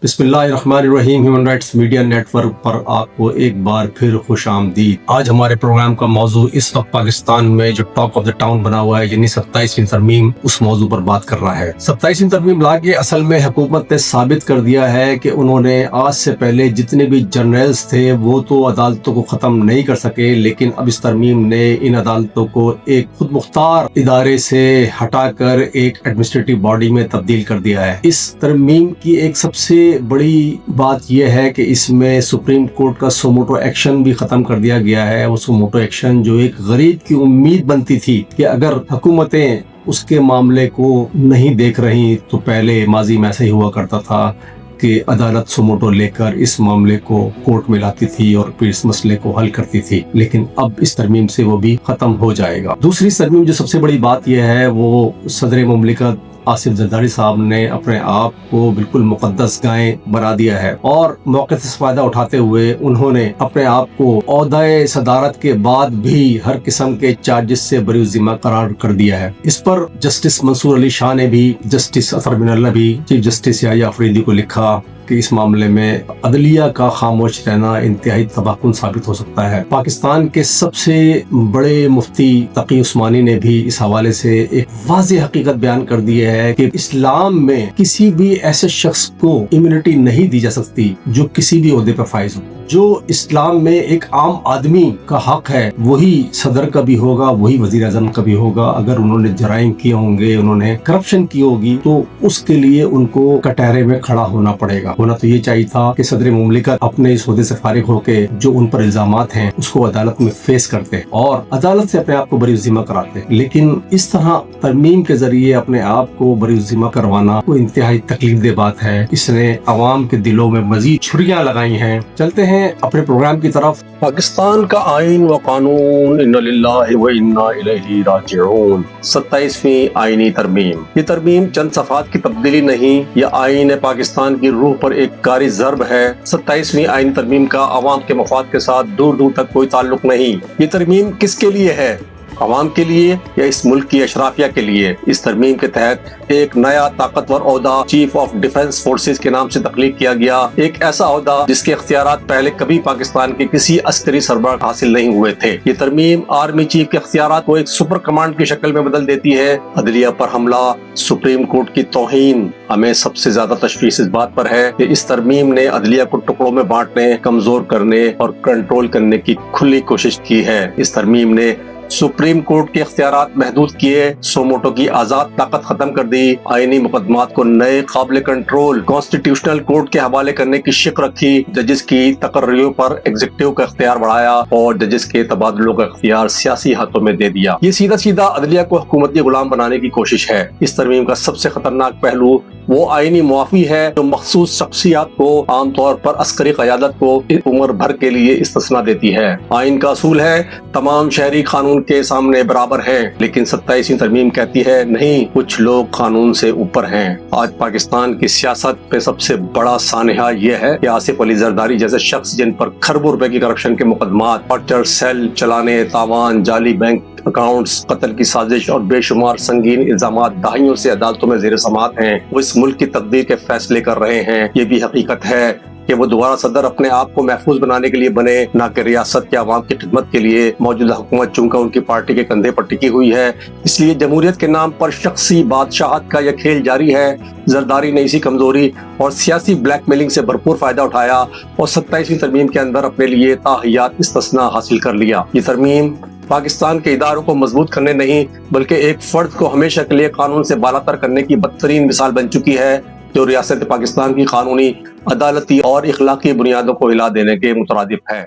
बिस्मिल्लाहिर्रहमानिर्रहीम। Human rights media network पर आपको एक बार फिर खुश आमदीद। आज हमारे प्रोग्राम का मौजू इस वक्त पाकिस्तान में जो टॉक ऑफ द टाउन बना हुआ है, यानी 27वीं तरमीम, उस मौजू पर बात कर रहा है। 27वीं तरमीम ला के असल में हुकूमत ने साबित कर दिया है कि उन्होंने आज से पहले जितने भी जर्नल्स थे वो तो अदालतों को ख़त्म नहीं कर सके, लेकिन अब इस तरमीम ने इन अदालतों को एक खुद मुख्तार इदारे से हटाकर एक एडमिनिस्ट्रेटिव बॉडी में तब्दील कर दिया है। इस तरमीम की एक सबसे बड़ी बात यह है कि इसमें सुप्रीम कोर्ट का सोमोटो एक्शन भी खत्म कर दिया गया है। वो सोमोटो एक्शन जो एक गरीब की उम्मीद बनती थी कि अगर हुकूमतें उसके मामले को नहीं देख रही, तो पहले माजी में ऐसा ही हुआ करता था कि अदालत सोमोटो लेकर इस मामले को कोर्ट में लाती थी और फिर इस मसले को हल करती थी, लेकिन अब इस तरमीम से वो भी खत्म हो जाएगा। दूसरी तरमीम जो सबसे बड़ी बात यह है, वो सदर मुमलिकत आसिफ जरदारी साहब ने अपने आप को बिल्कुल मुकद्दस गाय बना दिया है और मौके से फायदा उठाते हुए उन्होंने अपने आप को ओहदाए सदारत के बाद भी हर किस्म के चार्जेस से बरी जिम्मा करार कर दिया है। इस पर जस्टिस मंसूर अली शाह ने भी, जस्टिस अतर बिन अल्लाह भी चीफ जस्टिस याहिया अफरीदी को लिखा कि इस मामले में अदलिया का खामोश रहना इंतहाई तबाहकुन साबित हो सकता है। पाकिस्तान के सबसे बड़े मुफ्ती तकी उस्मानी ने भी इस हवाले से एक वाज़ेह हकीकत बयान कर दी है कि इस्लाम में किसी भी ऐसे शख्स को इम्यूनिटी नहीं दी जा सकती जो किसी भी ओहदे पर फाइज हो। जो इस्लाम में एक आम आदमी का हक है वही सदर का भी होगा, वही वजीर आज़म का भी होगा। अगर उन्होंने जराइम किए होंगे, उन्होंने करप्शन की होगी, तो उसके लिए उनको कटहरे में खड़ा होना पड़ेगा। होना तो ये चाहिए था कि सदर मुमलिकत अपने इस ओहदे से फारिग होके जो उन पर इल्जामात हैं उसको अदालत में फेस करते और अदालत से अपने आप को बरी जिम्मा कराते, लेकिन इस तरह तरमीम के जरिए अपने आप को बरी जिम्मा करवाना वो इंतहाई तकलीफ दे बात है। इसने अवाम के दिलों में मजीद छुरियां लगाई हैं। चलते हैं अपने प्रोग्राम की तरफ। पाकिस्तान का आइन व कानून, इन्ना लिल्लाहि व इन्ना इलैहि राजिऊन। 27वीं आईनी तरमीम। ये तरमीम चंद सफ़ात की तब्दीली नहीं, यह आइन पाकिस्तान की रूह पर एक कारी ज़र्ब है। 27वीं आईनी तरमीम का अवाम के मफाद के साथ दूर दूर तक कोई ताल्लुक नहीं। ये तरमीम किसके लिए है? अवाम के लिए या इस मुल्क की अशराफिया के लिए? इस तरमीम के तहत एक नया ताकतवर ओहदा चीफ ऑफ डिफेंस फोर्सेस के नाम से तख्लीक किया गया। एक ऐसा ओहदा जिसके इख्तियारात पहले कभी पाकिस्तान के किसी अस्करी सरबराह हासिल नहीं हुए थे। ये तरमीम आर्मी चीफ के इख्तियारात को एक सुपर कमांड की शक्ल में बदल देती है। अदलिया पर हमला, सुप्रीम कोर्ट की तौहीन। हमें सबसे ज्यादा तशवीश इस बात पर है कि इस तरमीम ने अदलिया को टुकड़ों में बांटने, कमजोर करने और कंट्रोल करने की खुली कोशिश की है। इस तरमीम ने सुप्रीम कोर्ट के इख्तियारात महदूद किए, सोमोटो की आजाद ताकत खत्म कर दी, आईनी मुकदमात को नए काबिल कंट्रोल कॉन्स्टिट्यूशनल कोर्ट के हवाले करने की शिक रखी, जजेस की तकर्रियों पर एग्जीक्यूटिव का इख्तियार बढ़ाया और जजेस के तबादलों का इख्तियार सियासी हाथों में दे दिया। ये सीधा सीधा अदलिया को हुकूमती गुलाम बनाने की कोशिश है। इस तरमीम का सबसे खतरनाक पहलू वो आईनी मुआफी है जो मखसूस शख्सियात को, आमतौर पर अस्करी क़यादत को उम्र भर के लिए इस्तिस्ना देती है। आइन का असूल है तमाम शहरी कानून के सामने बराबर हैं, लेकिन 27वीं तरमीम कहती है नहीं, कुछ लोग कानून से ऊपर हैं। आज पाकिस्तान की सियासत पे सबसे बड़ा सानहा यह है कि आसिफ अली जरदारी जैसे शख्स जिन पर खरबों रुपए की करप्शन के मुकदमात, टॉर्चर सेल चलाने, तावान, जाली बैंक अकाउंट्स, कत्ल की साजिश और बेशुमार संगीन इल्जामात दहाइयों से अदालतों में ज़ेर समाअत हैं, वो इस मुल्क की तकदीर के फैसले कर रहे हैं। ये भी हकीकत है कि वो दोबारा सदर अपने आप को महफूज बनाने के लिए बने, न कि रियासत के अवाम की खिदमत के लिए। मौजूदा हुकूमत चूंकि उनकी पार्टी के कंधे पर टिकी हुई है, इसलिए जमहूरियत के नाम पर शख्सी बादशाहत का यह खेल जारी है। जरदारी ने इसी कमजोरी और सियासी ब्लैकमेलिंग से भरपूर फायदा उठाया और 27वीं तरमीम के अंदर अपने लिए ताहियात इस्तिस्ना हासिल कर लिया। ये तरमीम पाकिस्तान के इदारों को मजबूत करने नहीं, बल्कि एक फर्द को हमेशा के लिए कानून से बालातर करने की बदतरीन मिसाल बन चुकी है, जो रियासत पाकिस्तान की कानूनी, अदालती और इखलाकी बुनियादों को हिला देने के मुतरादिफ है।